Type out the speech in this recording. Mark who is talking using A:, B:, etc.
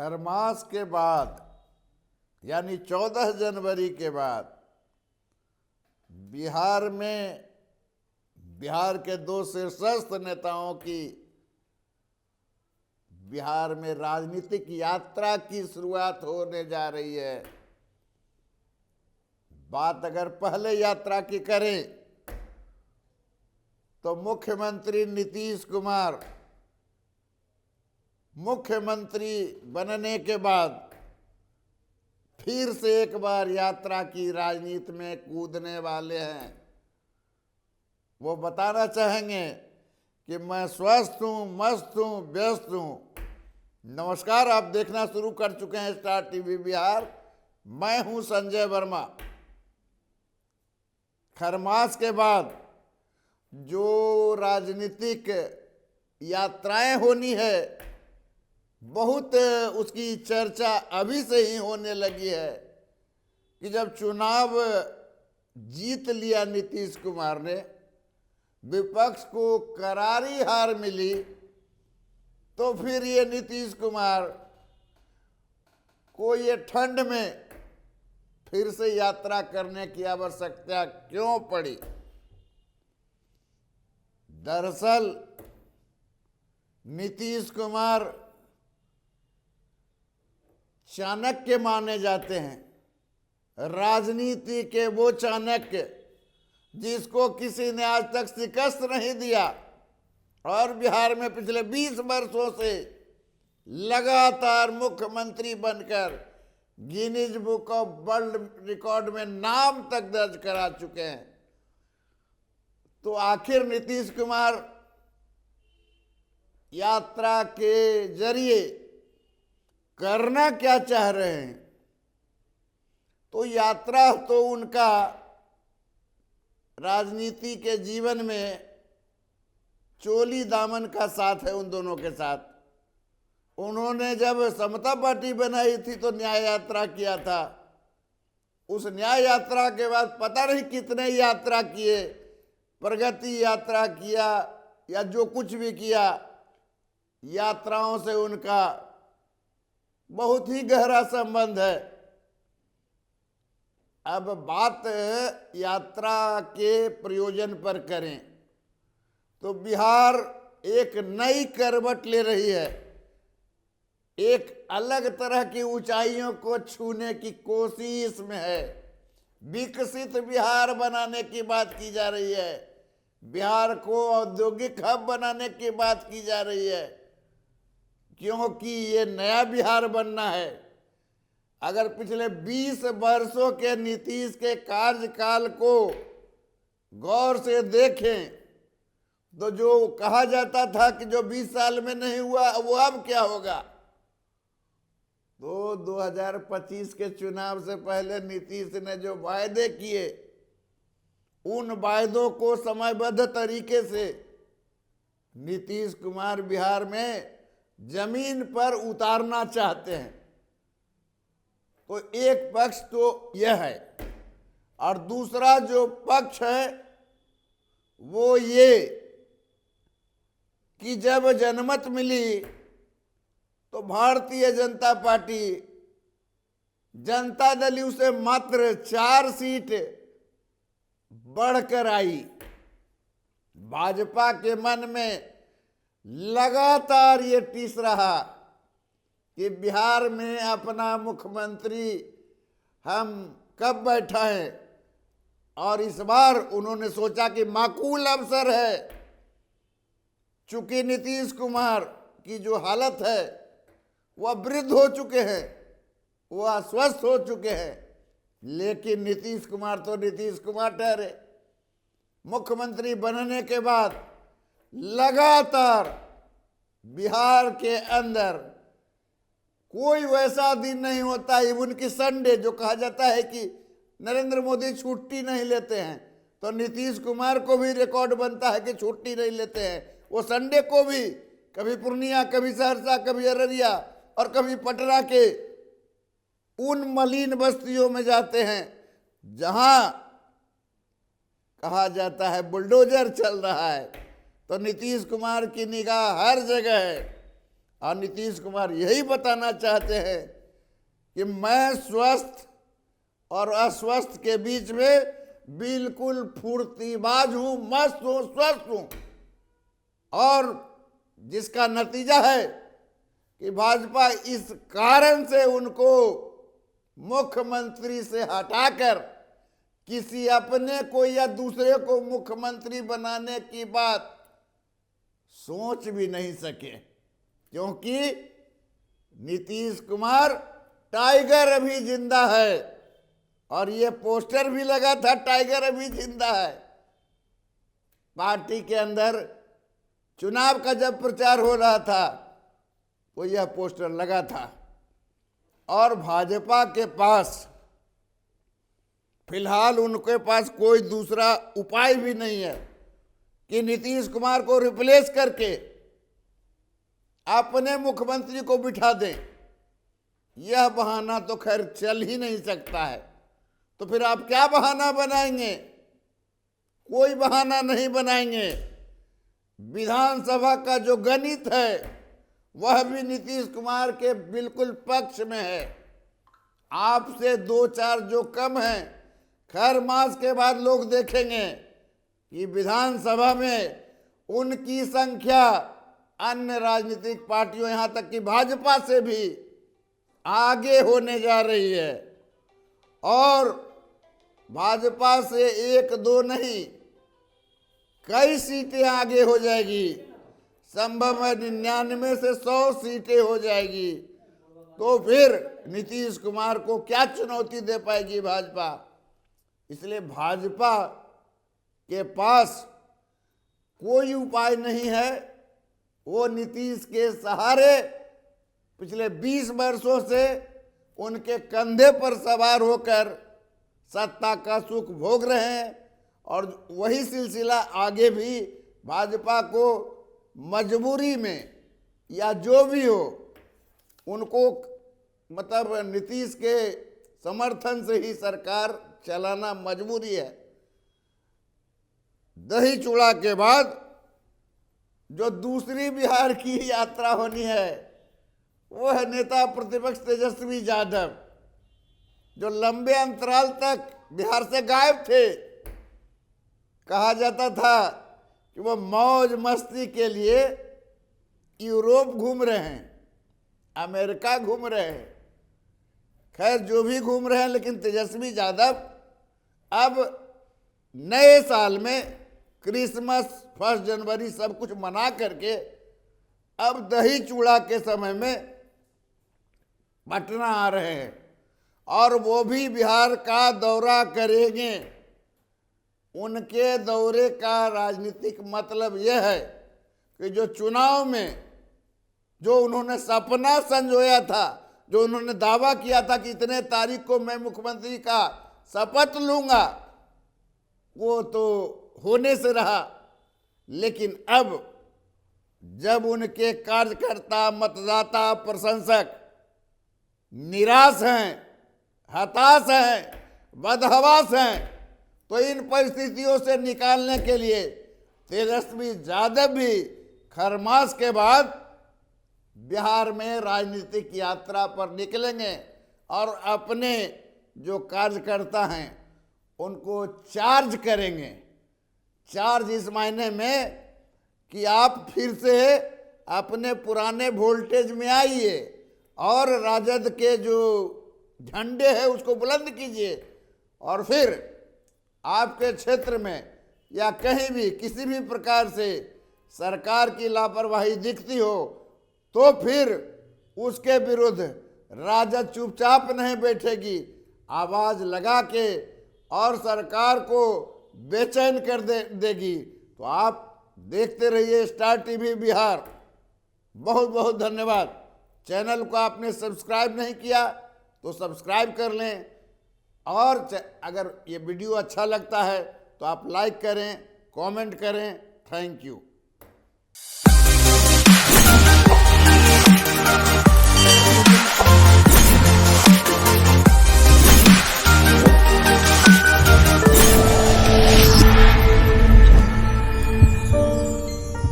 A: खरमास के बाद यानी 14 जनवरी के बाद बिहार के दो शीर्षस्थ नेताओं की बिहार में राजनीतिक यात्रा की शुरुआत होने जा रही है। बात अगर पहले यात्रा की करें तो मुख्यमंत्री नीतीश कुमार मुख्यमंत्री बनने के बाद फिर से एक बार यात्रा की राजनीति में कूदने वाले हैं। वो बताना चाहेंगे कि मैं स्वस्थ हूं, मस्त हूं, व्यस्त हूं। नमस्कार, आप देखना शुरू कर चुके हैं स्टार टीवी बिहार। मैं हूं संजय वर्मा। खरमास के बाद जो राजनीतिक यात्राएं होनी है, बहुत उसकी चर्चा अभी से ही होने लगी है कि जब चुनाव जीत लिया नीतीश कुमार ने, विपक्ष को करारी हार मिली, तो फिर ये नीतीश कुमार को ये ठंड में फिर से यात्रा करने की आवश्यकता क्यों पड़ी। दरअसल नीतीश कुमार चाणक्य माने जाते हैं। राजनीति के वो चाणक्य जिसको किसी ने आज तक शिकस्त नहीं दिया और बिहार में पिछले 20 वर्षों से लगातार मुख्यमंत्री बनकर Guinness book of world record में नाम तक दर्ज करा चुके हैं। तो आखिर नीतीश कुमार यात्रा के जरिए करना क्या चाह रहे हैं? तो यात्रा तो उनका राजनीति के जीवन में चोली दामन का साथ है। उन दोनों के साथ उन्होंने जब समता पार्टी बनाई थी तो न्याय यात्रा किया था। उस न्याय यात्रा के बाद पता नहीं कितने यात्रा किए, प्रगति यात्रा किया या जो कुछ भी किया, यात्राओं से उनका बहुत ही गहरा संबंध है। अब बात यात्रा के प्रयोजन पर करें तो बिहार एक नई करवट ले रही है। एक अलग तरह की ऊंचाइयों को छूने की कोशिश में है। विकसित बिहार बनाने की बात की जा रही है। बिहार को औद्योगिक हब बनाने की बात की जा रही है, क्योंकि ये नया बिहार बनना है। अगर पिछले 20 वर्षों के नीतीश के कार्यकाल को गौर से देखें तो जो कहा जाता था कि जो 20 साल में नहीं हुआ वो अब क्या होगा। तो 2025 के चुनाव से पहले नीतीश ने जो वायदे किए, उन वायदों को समयबद्ध तरीके से नीतीश कुमार बिहार में जमीन पर उतारना चाहते हैं। तो एक पक्ष तो यह है, और दूसरा जो पक्ष है वो ये कि जब जनमत मिली तो भारतीय जनता पार्टी जनता दल उसे मात्र 4 सीट बढ़कर आई। भाजपा के मन में लगातार ये टीस रहा कि बिहार में अपना मुख्यमंत्री हम कब बैठाएं, और इस बार उन्होंने सोचा कि माकूल अवसर है। चूंकि नीतीश कुमार की जो हालत है वह वृद्ध हो चुके हैं, वह अस्वस्थ हो चुके हैं, लेकिन नीतीश कुमार तो नीतीश कुमार ठहरे। मुख्यमंत्री बनने के बाद लगातार बिहार के अंदर कोई वैसा दिन नहीं होता, इवन की संडे जो कहा जाता है कि नरेंद्र मोदी छुट्टी नहीं लेते हैं, तो नीतीश कुमार को भी रिकॉर्ड बनता है कि छुट्टी नहीं लेते हैं। वो संडे को भी कभी पूर्णिया, कभी सहरसा, कभी अररिया और कभी पटना के उन मलिन बस्तियों में जाते हैं जहां कहा जाता है बुलडोजर चल रहा है। तो नीतीश कुमार की निगाह हर जगह है। और नीतीश कुमार यही बताना चाहते हैं कि मैं स्वस्थ और अस्वस्थ के बीच में बिल्कुल फुर्तीबाज हूं, मस्त हूं, स्वस्थ हूं। और जिसका नतीजा है कि भाजपा इस कारण से उनको मुख्यमंत्री से हटाकर किसी अपने को या दूसरे को मुख्यमंत्री बनाने की बात सोच भी नहीं सके, क्योंकि नीतीश कुमार टाइगर अभी जिंदा है। और ये पोस्टर भी लगा था, टाइगर अभी जिंदा है। पार्टी के अंदर चुनाव का जब प्रचार हो रहा था तो यह पोस्टर लगा था। और भाजपा के पास फिलहाल उनके पास कोई दूसरा उपाय भी नहीं है कि नीतीश कुमार को रिप्लेस करके अपने मुख्यमंत्री को बिठा दें। यह बहाना तो खैर चल ही नहीं सकता है। तो फिर आप क्या बहाना बनाएंगे? कोई बहाना नहीं बनाएंगे। विधानसभा का जो गणित है वह भी नीतीश कुमार के बिल्कुल पक्ष में है। आपसे 2-4 जो कम हैं, खैर मास के बाद लोग देखेंगे कि विधानसभा में उनकी संख्या अन्य राजनीतिक पार्टियों, यहां तक कि भाजपा से भी आगे होने जा रही है। और भाजपा से 1-2 नहीं, कई सीटें आगे हो जाएगी। संभव है 99 से 100 सीटें हो जाएगी। तो फिर नीतीश कुमार को क्या चुनौती दे पाएगी भाजपा? इसलिए भाजपा के पास कोई उपाय नहीं है। वो नीतीश के सहारे पिछले 20 वर्षों से उनके कंधे पर सवार होकर सत्ता का सुख भोग रहे हैं। और वही सिलसिला आगे भी भाजपा को मजबूरी में या जो भी हो उनको मतलब नीतीश के समर्थन से ही सरकार चलाना मजबूरी है। दही चूड़ा के बाद जो दूसरी बिहार की यात्रा होनी है वो है नेता प्रतिपक्ष तेजस्वी यादव, जो लंबे अंतराल तक बिहार से गायब थे। कहा जाता था कि वो मौज मस्ती के लिए यूरोप घूम रहे हैं, अमेरिका घूम रहे हैं। खैर जो भी घूम रहे हैं, लेकिन तेजस्वी यादव अब नए साल में क्रिसमस, 1 जनवरी सब कुछ मना करके अब दही चूड़ा के समय में पटना आ रहे हैं। और वो भी बिहार का दौरा करेंगे। उनके दौरे का राजनीतिक मतलब यह है कि जो चुनाव में जो उन्होंने सपना संजोया था, जो उन्होंने दावा किया था कि इतने तारीख को मैं मुख्यमंत्री का शपथ लूंगा, वो तो होने से रहा। लेकिन अब जब उनके कार्यकर्ता, मतदाता, प्रशंसक निराश हैं, हताश हैं, बदहवास हैं, तो इन परिस्थितियों से निकालने के लिए तेजस्वी यादव भी खरमास के बाद बिहार में राजनीतिक यात्रा पर निकलेंगे और अपने जो कार्यकर्ता हैं उनको चार्ज करेंगे। चार्ज इस मायने में कि आप फिर से अपने पुराने वोल्टेज में आइए और राजद के जो झंडे हैं उसको बुलंद कीजिए। और फिर आपके क्षेत्र में या कहीं भी किसी भी प्रकार से सरकार की लापरवाही दिखती हो तो फिर उसके विरुद्ध राजद चुपचाप नहीं बैठेगी, आवाज लगा के और सरकार को बेचैन कर देगी। तो आप देखते रहिए स्टार टीवी बिहार। बहुत बहुत धन्यवाद। चैनल को आपने सब्सक्राइब नहीं किया तो सब्सक्राइब कर लें। और अगर ये वीडियो अच्छा लगता है तो आप लाइक करें, कमेंट करें। Thank you.